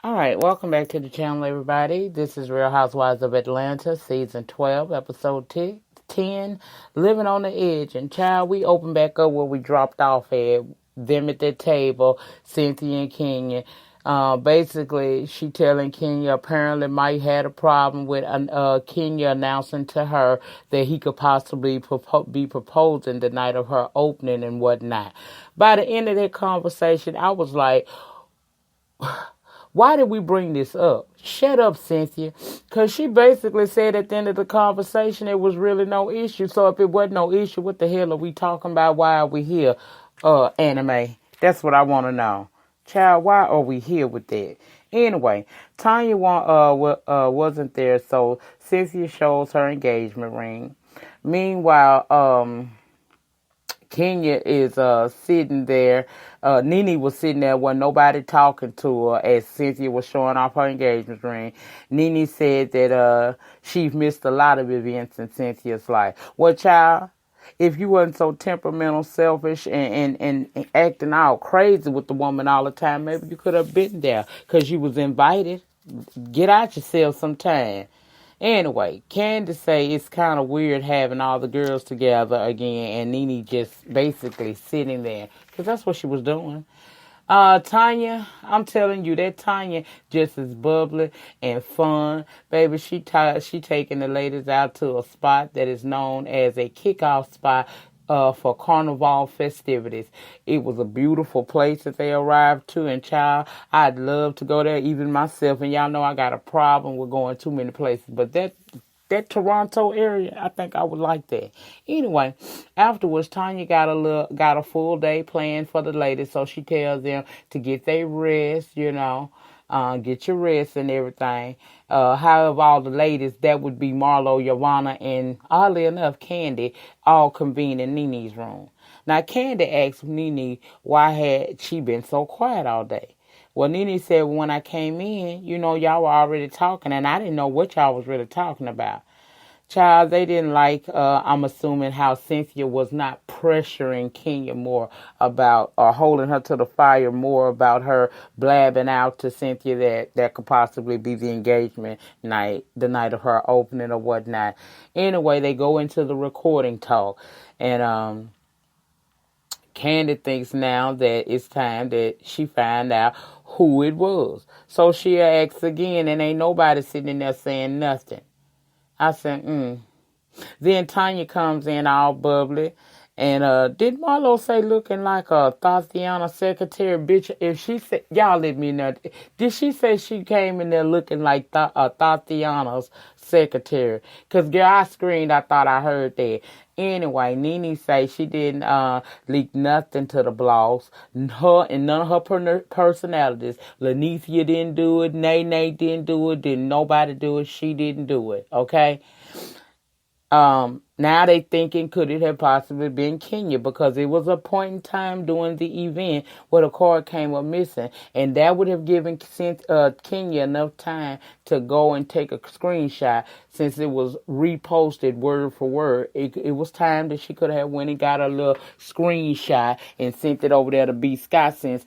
All right, welcome back to the channel, everybody. This is Real Housewives of Atlanta, Season 12, Episode 10, Living on the Edge. And child, we open back up where we dropped off at, them at that table, Cynthia and Kenya. Basically, she telling Kenya apparently Mike had a problem with Kenya announcing to her that he could possibly be proposing the night of her opening and whatnot. By the end of that conversation, I was like, why did we bring this up? Shut up, Cynthia. Because she basically said at the end of the conversation it was really no issue. So if it wasn't no issue, what the hell are we talking about? Why are we here? Anime. That's what I want to know. Child, why are we here with that? Anyway, Tanya wasn't there, so Cynthia shows her engagement ring. Meanwhile, Kenya is sitting there. Nene was sitting there with nobody talking to her as Cynthia was showing off her engagement ring. Nene said that she missed a lot of events in Cynthia's life. Well, child, if you wasn't so temperamental, selfish, and acting out crazy with the woman all the time, maybe you could have been there because you was invited. Get out yourself sometime. Anyway, Candace say it's kind of weird having all the girls together again and Nene just basically sitting there because that's what she was doing. Tanya, I'm telling you, that Tanya just is bubbly and fun. Baby, she taking the ladies out to a spot that is known as a kickoff spot for carnival festivities. It was a beautiful place that they arrived to, and child, I'd love to go there even myself. And y'all know I got a problem with going too many places, but that Toronto area, I think I would like that. Anyway, afterwards, Tanya got a full day planned for the ladies, so she tells them to get their rest, get your rest and everything. However, all the ladies, that would be Marlo, Yavanna, and oddly enough, Candy, all convene in Nene's room. Now, Candy asked Nene why had she been so quiet all day. Well, Nene said, when I came in, y'all were already talking, and I didn't know what y'all was really talking about. Child, they didn't like, I'm assuming, how Cynthia was not pressuring Kenya more about, or holding her to the fire more about her blabbing out to Cynthia that could possibly be the engagement night, the night of her opening or whatnot. Anyway, they go into the recording talk, and Candy thinks now that it's time that she find out who it was. So she asks again, and ain't nobody sitting in there saying nothing. I said, Then Tanya comes in all bubbly. And did Marlo say looking like a Tatiana secretary? Bitch, if she said, y'all let me know. Did she say she came in there looking like Tatiana's secretary? Because, girl, I screamed. I thought I heard that. Anyway, Nene say she didn't leak nothing to the blogs. Her and none of her personalities. Lanicia didn't do it. Nay didn't do it. Didn't nobody do it. She didn't do it. Okay? Now they thinking could it have possibly been Kenya because it was a point in time during the event where the card came up missing, and that would have given Kenya enough time to go and take a screenshot since it was reposted word for word. It was time that she could have went and got a little screenshot and sent it over there to B. Scott since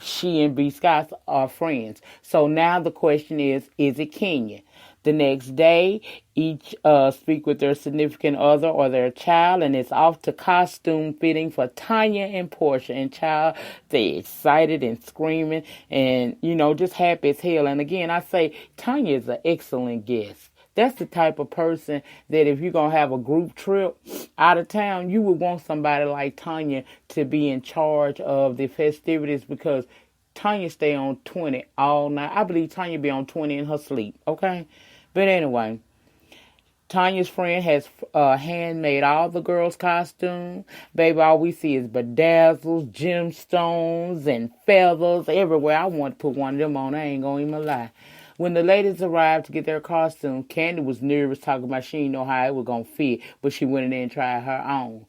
she and B. Scott are friends. So now the question is it Kenya? The next day, each speak with their significant other or their child, and it's off to costume fitting for Tanya and Portia. And child, they excited and screaming and, just happy as hell. And again, I say Tanya is an excellent guest. That's the type of person that if you're going to have a group trip out of town, you would want somebody like Tanya to be in charge of the festivities because Tanya stay on 20 all night. I believe Tanya be on 20 in her sleep, okay? But anyway, Tanya's friend has handmade all the girls' costumes. Baby, all we see is bedazzles, gemstones, and feathers everywhere. I want to put one of them on. I ain't going to even lie. When the ladies arrived to get their costume, Candy was nervous talking about she didn't know how it was going to fit, but she went in there and tried her own.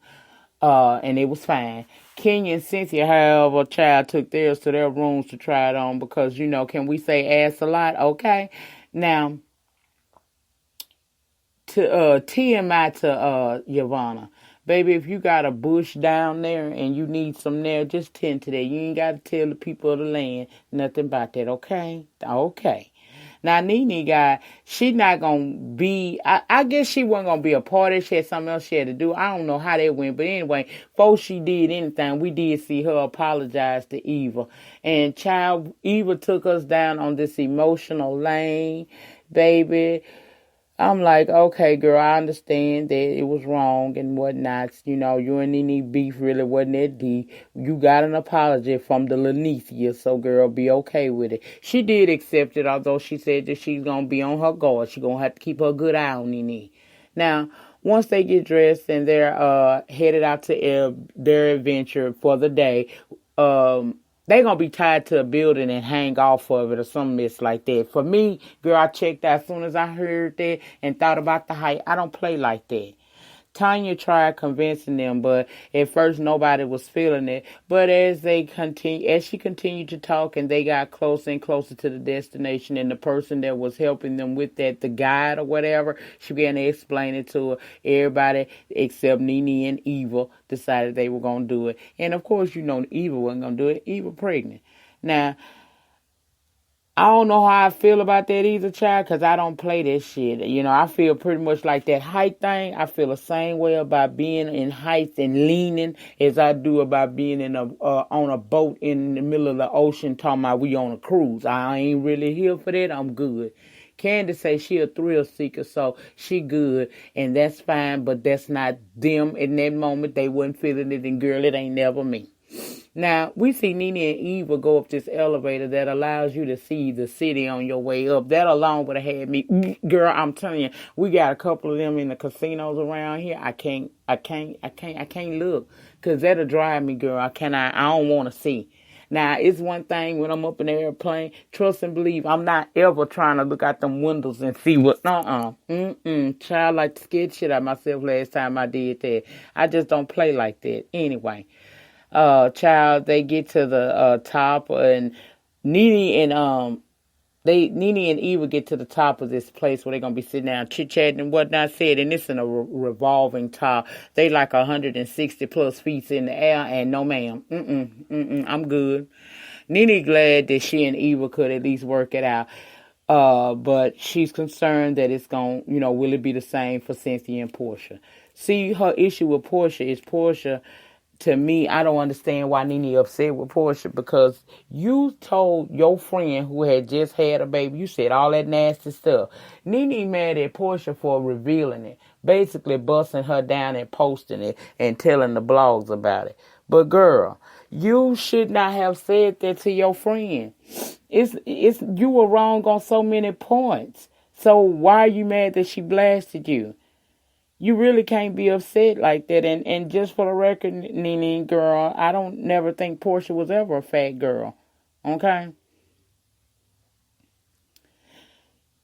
And it was fine. Kenya and Cynthia, however, child took theirs to their rooms to try it on because, can we say ass a lot? Okay. Now, to TMI to Yavanna. Baby, if you got a bush down there and you need some there, just tend to that. You ain't got to tell the people of the land nothing about that, okay? Okay. Now, Nene she not going to be, I guess she wasn't going to be a part of it. She had something else she had to do. I don't know how that went. But anyway, before she did anything, we did see her apologize to Eva. And child, Eva took us down on this emotional lane, baby. I'm like, okay, girl, I understand that it was wrong and whatnot. You know, you and Nene beef really wasn't that deep. You got an apology from the LaNyca, so girl, be okay with it. She did accept it, although she said that she's going to be on her guard. She's going to have to keep her good eye on Nene. Now, once they get dressed and they're headed out to their adventure for the day, they're going to be tied to a building and hang off of it or some mess like that. For me, girl, I checked out as soon as I heard that and thought about the height. I don't play like that. Tanya tried convincing them, but at first nobody was feeling it. But as she continued to talk and they got closer and closer to the destination, and the person that was helping them with that, the guide or whatever, she began to explain it to her. Everybody except Nene and Eva decided they were going to do it. And of course, you know, Eva wasn't going to do it. Eva pregnant. Now, I don't know how I feel about that either, child, because I don't play that shit. You know, I feel pretty much like that height thing. I feel the same way about being in heights and leaning as I do about being in on a boat in the middle of the ocean talking about we on a cruise. I ain't really here for that. I'm good. Candace say she a thrill seeker, so she good, and that's fine, but that's not them in that moment. They wasn't feeling it, and girl, it ain't never me. Now, we see Nene and Eva go up this elevator that allows you to see the city on your way up. That alone would have had me, girl, I'm telling you, we got a couple of them in the casinos around here. I can't look, because that'll drive me, girl. I don't want to see. Now, it's one thing when I'm up in the airplane, trust and believe, I'm not ever trying to look out them windows and see what, child, like to scare shit out of myself last time I did that. I just don't play like that. Anyway. Child, they get to the top, and Nene and Eva get to the top of this place where they're gonna be sitting down chit-chatting and whatnot. Said, and it's in a revolving top. They like 160 plus feet in the air, and no ma'am, I'm good. Nene glad that she and Eva could at least work it out. But she's concerned that it's going, will it be the same for Cynthia and Portia? See, her issue with Portia is to me, I don't understand why Nene upset with Portia, because you told your friend who had just had a baby, you said all that nasty stuff. Nene mad at Portia for revealing it, basically busting her down and posting it and telling the blogs about it. But girl, you should not have said that to your friend. You were wrong on so many points. So why are you mad that she blasted you? You really can't be upset like that. And just for the record, Nene, girl, I don't never think Portia was ever a fat girl. Okay?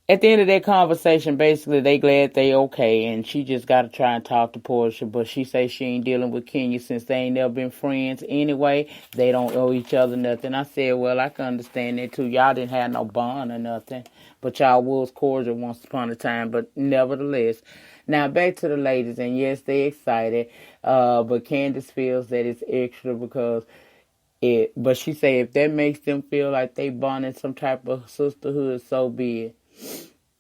At the end of that conversation, basically, they glad they okay, and she just got to try and talk to Portia, but she say she ain't dealing with Kenya since they ain't never been friends anyway. They don't owe each other nothing. I said, well, I can understand that, too. Y'all didn't have no bond or nothing, but y'all was cordial once upon a time, but nevertheless. Now, back to the ladies, and yes, they excited, but Candace feels that it's extra because but she say if that makes them feel like they bonding some type of sisterhood, so be it.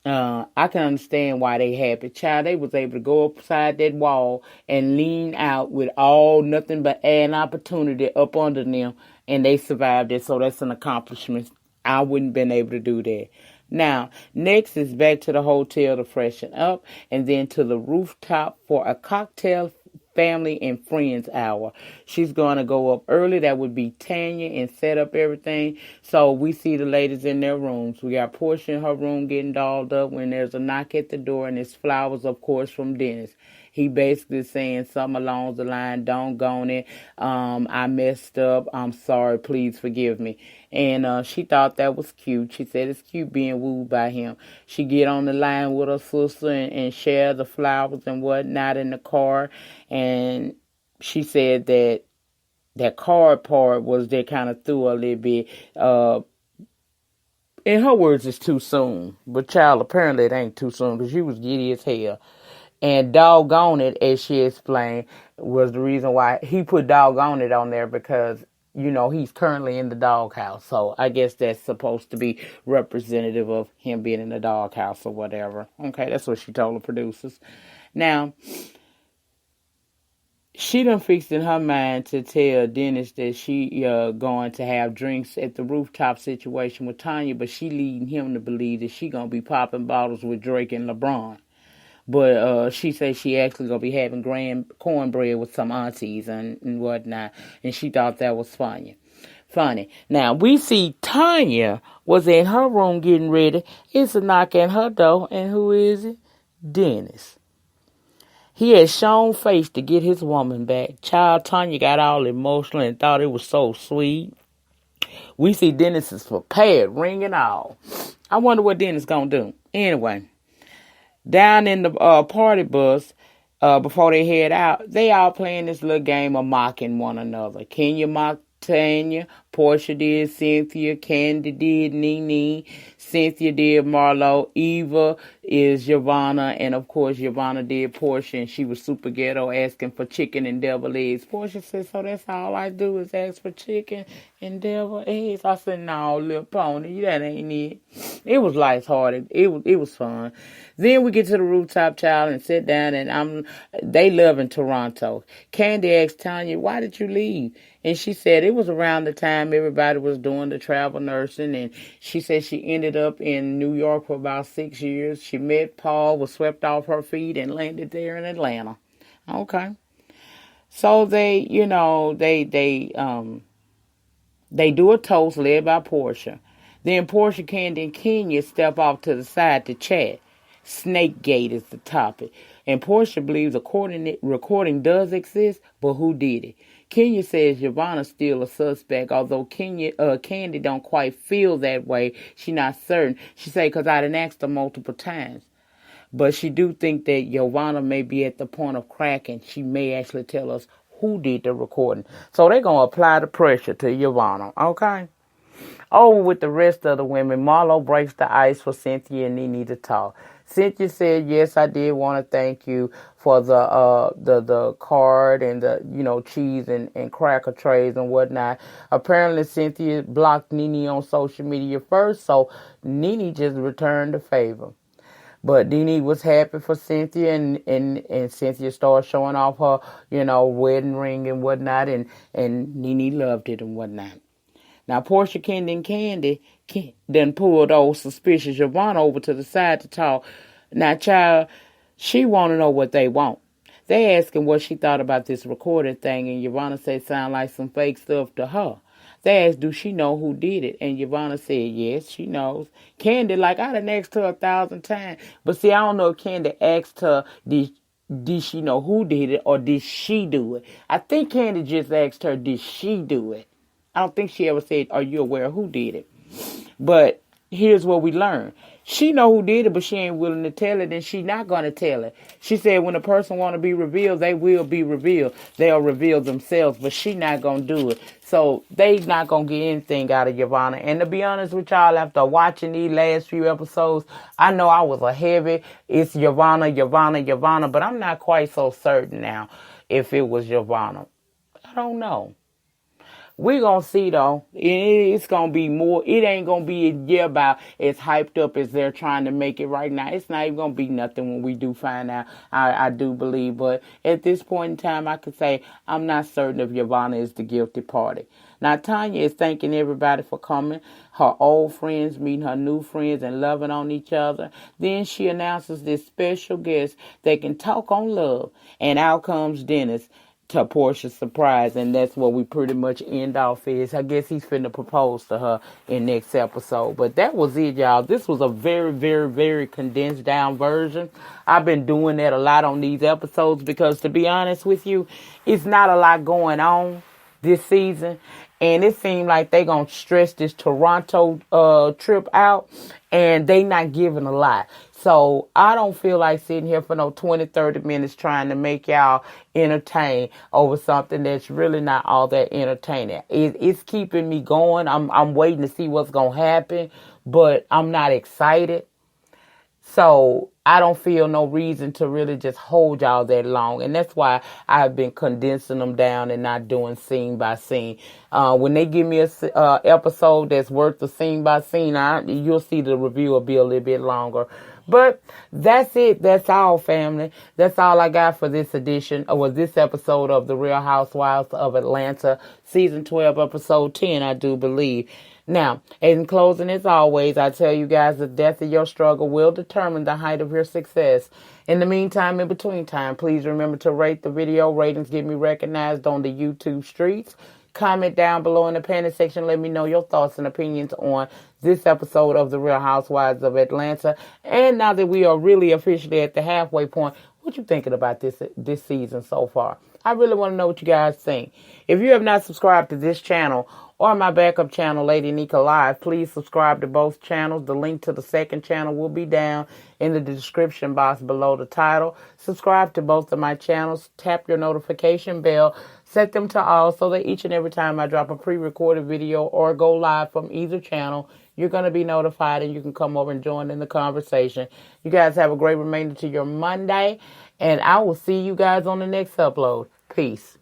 I can understand why they happy. Child, they was able to go upside that wall and lean out with nothing but an opportunity up under them, and they survived it, so that's an accomplishment. I wouldn't been able to do that. Now, next is back to the hotel to freshen up, and then to the rooftop for a cocktail family and friends hour. She's going to go up early. That would be Tanya, and set up everything. So we see the ladies in their rooms. We got Portia in her room getting dolled up when there's a knock at the door, and it's flowers, of course, from Dennis. He basically saying something along the line, don't go on it. I messed up. I'm sorry. Please forgive me. And she thought that was cute. She said it's cute being wooed by him. She get on the line with her sister and share the flowers and whatnot in the car. And she said that card part was that kind of threw a little bit. In her words, it's too soon. But child, apparently it ain't too soon because she was giddy as hell. And doggone it, as she explained, was the reason why he put doggone it on there because, he's currently in the doghouse. So I guess that's supposed to be representative of him being in the doghouse or whatever. Okay, that's what she told the producers. Now, she done fixed in her mind to tell Dennis that she going to have drinks at the rooftop situation with Tanya, but she leading him to believe that she going to be popping bottles with Drake and LeBron. But she said she actually going to be having cornbread with some aunties and whatnot, and she thought that was funny. Now, we see Tanya was in her room getting ready. It's a knock at her door, and who is it? Dennis. He had shown face to get his woman back. Child, Tanya got all emotional and thought it was so sweet. We see Dennis is prepared, ring and all. I wonder what Dennis gonna do. Anyway, down in the party bus, before they head out, they all playing this little game of mocking one another. Kenya mocked Tanya, Portia did Cynthia, Candy did Nene, Cynthia did Marlo, Eva is Yvonne, and of course Yvonne did Portia, and she was super ghetto asking for chicken and devil eggs. Portia said, so that's all I do is ask for chicken and devil eggs? I said, no, little pony, that ain't it. It was lighthearted. It was fun. Then we get to the rooftop, child, and sit down, and they live in Toronto. Candy asked Tanya, why did you leave? And she said it was around the time everybody was doing the travel nursing, and she said she ended up in New York for about 6 years. She met Paul, was swept off her feet, and landed there in Atlanta. Okay. So they do a toast led by Portia. Then Portia, Candy, and Kenya step off to the side to chat. Snakegate is the topic. And Portia believes a recording does exist, but who did it? Kenya says Yvonne's still a suspect, although Candy don't quite feel that way. She not certain. She say, because I done asked her multiple times. But she do think that Yvonne may be at the point of cracking. She may actually tell us who did the recording. So they're going to apply the pressure to Yvonne, okay? Over with the rest of the women, Marlo breaks the ice for Cynthia and Nene to talk. Cynthia said, yes, I did want to thank you for the card and the, cheese and cracker trays and whatnot. Apparently, Cynthia blocked Nene on social media first, so Nene just returned the favor. But Nene was happy for Cynthia, and Cynthia started showing off her, wedding ring and whatnot, and Nene loved it and whatnot. Now, Portia, Candy then pulled old suspicious Yvonne over to the side to talk. Now, child, she want to know what they want. They asking what she thought about this recorded thing, and Yvonne said sound like some fake stuff to her. They asked, do she know who did it? And Yvonne said, yes, she knows. Candy, I done asked her 1,000 times. But see, I don't know if Candy asked her, did she know who did it, or did she do it? I think Candy just asked her, did she do it? I don't think she ever said, are you aware of who did it? But here's what we learned. She know who did it, but she ain't willing to tell it, and she not going to tell it. She said when a person want to be revealed, they will be revealed. They'll reveal themselves, but she not going to do it. So they not going to get anything out of Yvonne. And to be honest with y'all, after watching these last few episodes, I know I was a heavy, it's Yvonne, but I'm not quite so certain now if it was Yvonne. I don't know. We're going to see, though. It's going to be more. It ain't going to be about as hyped up as they're trying to make it right now. It's not even going to be nothing when we do find out, I do believe. But at this point in time, I could say I'm not certain if Yvonne is the guilty party. Now, Tanya is thanking everybody for coming. Her old friends meeting her new friends and loving on each other. Then she announces this special guest that can talk on love. And out comes Dennis, to Portia's surprise, and that's what we pretty much end off is. I guess he's finna propose to her in next episode. But that was it, y'all. This was a very, very, very condensed down version. I've been doing that a lot on these episodes because, to be honest with you, it's not a lot going on this season. And it seemed like they gonna stress this Toronto trip out, and they not giving a lot. So I don't feel like sitting here for no 20, 30 minutes trying to make y'all entertain over something that's really not all that entertaining. It's keeping me going. I'm waiting to see what's gonna happen, but I'm not excited. So I don't feel no reason to really just hold y'all that long. And that's why I've been condensing them down and not doing scene by scene. When they give me a episode that's worth the scene by scene, you'll see the review will be a little bit longer. But that's it. That's all, family. That's all I got for this edition, or this episode of The Real Housewives of Atlanta, season 12, episode 10, I do believe. Now, in closing, as always, I tell you guys the depth of your struggle will determine the height of your success. In the meantime, in between time, please remember to rate the video. Ratings get me recognized on the YouTube streets. Comment down below in the comment section. Let me know your thoughts and opinions on this episode of The Real Housewives of Atlanta. And now that we are really officially at the halfway point, what you thinking about this season so far? I really want to know what you guys think. If you have not subscribed to this channel or my backup channel, Lady Nyca Live, please subscribe to both channels. The link to the second channel will be down in the description box below the title. Subscribe to both of my channels. Tap your notification bell. Set them to all so that each and every time I drop a pre-recorded video or go live from either channel, you're going to be notified and you can come over and join in the conversation. You guys have a great remainder to your Monday, and I will see you guys on the next upload. Peace.